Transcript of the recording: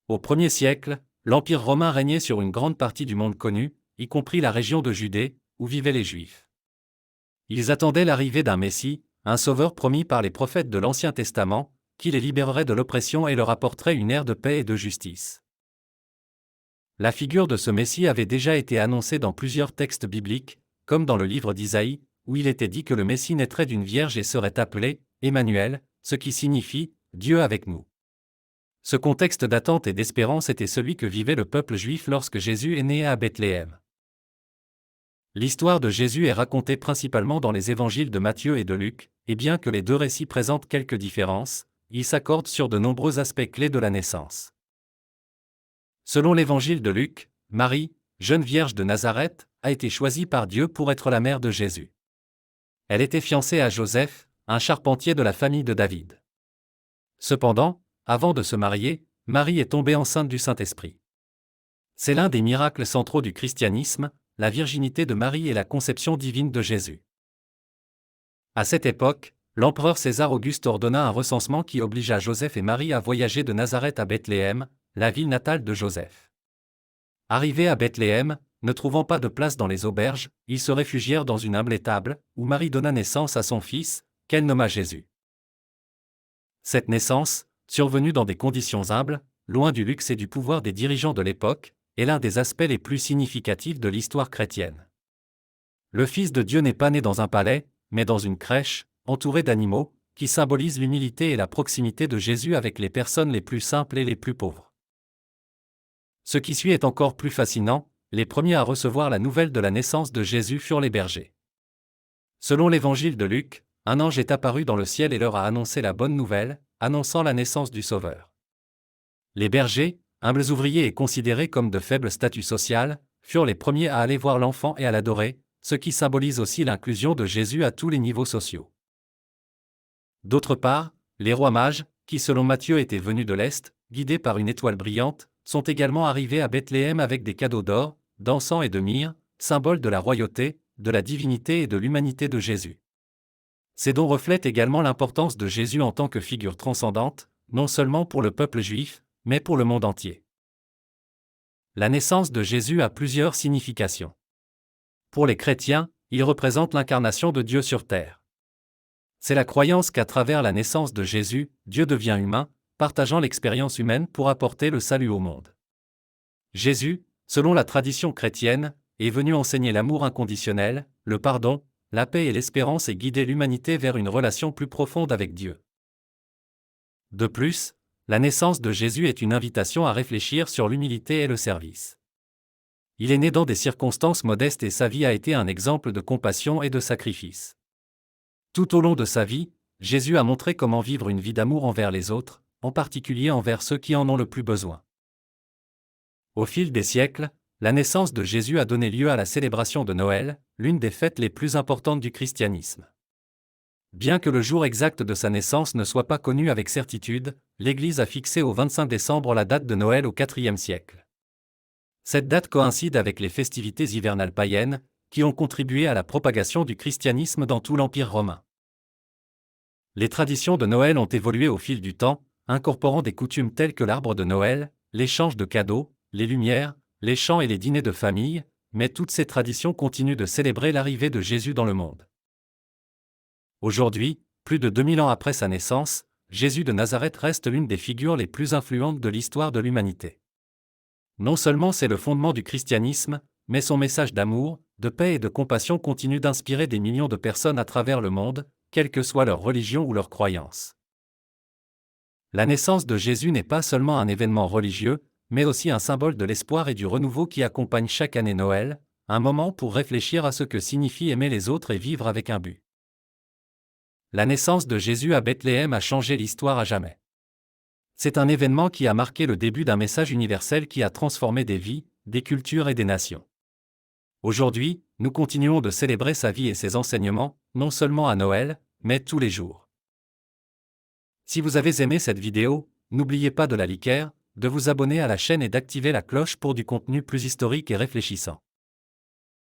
Au 1er siècle, l'Empire romain régnait sur une grande partie du monde connu, y compris la région de Judée, où vivaient les Juifs. Ils attendaient l'arrivée d'un Messie, un sauveur promis par les prophètes de l'Ancien Testament, qui les libérerait de l'oppression et leur apporterait une ère de paix et de justice. La figure de ce Messie avait déjà été annoncée dans plusieurs textes bibliques, comme dans le livre d'Isaïe, où il était dit que le Messie naîtrait d'une vierge et serait appelé Emmanuel, ce qui signifie Dieu avec nous. Ce contexte d'attente et d'espérance était celui que vivait le peuple juif lorsque Jésus est né à Bethléem. L'histoire de Jésus est racontée principalement dans les évangiles de Matthieu et de Luc, et bien que les deux récits présentent quelques différences, ils s'accordent sur de nombreux aspects clés de la naissance. Selon l'évangile de Luc, Marie, jeune vierge de Nazareth, a été choisie par Dieu pour être la mère de Jésus. Elle était fiancée à Joseph, un charpentier de la famille de David. Cependant, avant de se marier, Marie est tombée enceinte du Saint-Esprit. C'est l'un des miracles centraux du christianisme, la virginité de Marie et la conception divine de Jésus. À cette époque, l'empereur César Auguste ordonna un recensement qui obligea Joseph et Marie à voyager de Nazareth à Bethléem, la ville natale de Joseph. Arrivés à Bethléem, ne trouvant pas de place dans les auberges, ils se réfugièrent dans une humble étable, où Marie donna naissance à son fils, qu'elle nomma Jésus. Cette naissance, survenue dans des conditions humbles, loin du luxe et du pouvoir des dirigeants de l'époque, est l'un des aspects les plus significatifs de l'histoire chrétienne. Le Fils de Dieu n'est pas né dans un palais, mais dans une crèche, entouré d'animaux, qui symbolise l'humilité et la proximité de Jésus avec les personnes les plus simples et les plus pauvres. Ce qui suit est encore plus fascinant, les premiers à recevoir la nouvelle de la naissance de Jésus furent les bergers. Selon l'évangile de Luc, un ange est apparu dans le ciel et leur a annoncé la bonne nouvelle, annonçant la naissance du Sauveur. Les bergers, humbles ouvriers et considérés comme de faible statut social, furent les premiers à aller voir l'enfant et à l'adorer, ce qui symbolise aussi l'inclusion de Jésus à tous les niveaux sociaux. D'autre part, les rois mages, qui selon Matthieu étaient venus de l'Est, guidés par une étoile brillante, sont également arrivés à Bethléem avec des cadeaux d'or, d'encens et de myrrhe, symboles de la royauté, de la divinité et de l'humanité de Jésus. Ces dons reflètent également l'importance de Jésus en tant que figure transcendante, non seulement pour le peuple juif, mais pour le monde entier. La naissance de Jésus a plusieurs significations. Pour les chrétiens, il représente l'incarnation de Dieu sur terre. C'est la croyance qu'à travers la naissance de Jésus, Dieu devient humain, partageant l'expérience humaine pour apporter le salut au monde. Jésus, selon la tradition chrétienne, est venu enseigner l'amour inconditionnel, le pardon, la paix et l'espérance et guider l'humanité vers une relation plus profonde avec Dieu. De plus, la naissance de Jésus est une invitation à réfléchir sur l'humilité et le service. Il est né dans des circonstances modestes et sa vie a été un exemple de compassion et de sacrifice. Tout au long de sa vie, Jésus a montré comment vivre une vie d'amour envers les autres, en particulier envers ceux qui en ont le plus besoin. Au fil des siècles, la naissance de Jésus a donné lieu à la célébration de Noël, l'une des fêtes les plus importantes du christianisme. Bien que le jour exact de sa naissance ne soit pas connu avec certitude, l'Église a fixé au 25 décembre la date de Noël au IVe siècle. Cette date coïncide avec les festivités hivernales païennes, qui ont contribué à la propagation du christianisme dans tout l'Empire romain. Les traditions de Noël ont évolué au fil du temps, incorporant des coutumes telles que l'arbre de Noël, l'échange de cadeaux, les lumières, les chants et les dîners de famille, mais toutes ces traditions continuent de célébrer l'arrivée de Jésus dans le monde. Aujourd'hui, plus de 2000 ans après sa naissance, Jésus de Nazareth reste l'une des figures les plus influentes de l'histoire de l'humanité. Non seulement c'est le fondement du christianisme, mais son message d'amour, de paix et de compassion continue d'inspirer des millions de personnes à travers le monde, quelle que soit leur religion ou leur croyance. La naissance de Jésus n'est pas seulement un événement religieux, mais aussi un symbole de l'espoir et du renouveau qui accompagne chaque année Noël, un moment pour réfléchir à ce que signifie aimer les autres et vivre avec un but. La naissance de Jésus à Bethléem a changé l'histoire à jamais. C'est un événement qui a marqué le début d'un message universel qui a transformé des vies, des cultures et des nations. Aujourd'hui, nous continuons de célébrer sa vie et ses enseignements, non seulement à Noël, mais tous les jours. Si vous avez aimé cette vidéo, n'oubliez pas de la liker, de vous abonner à la chaîne et d'activer la cloche pour du contenu plus historique et réfléchissant.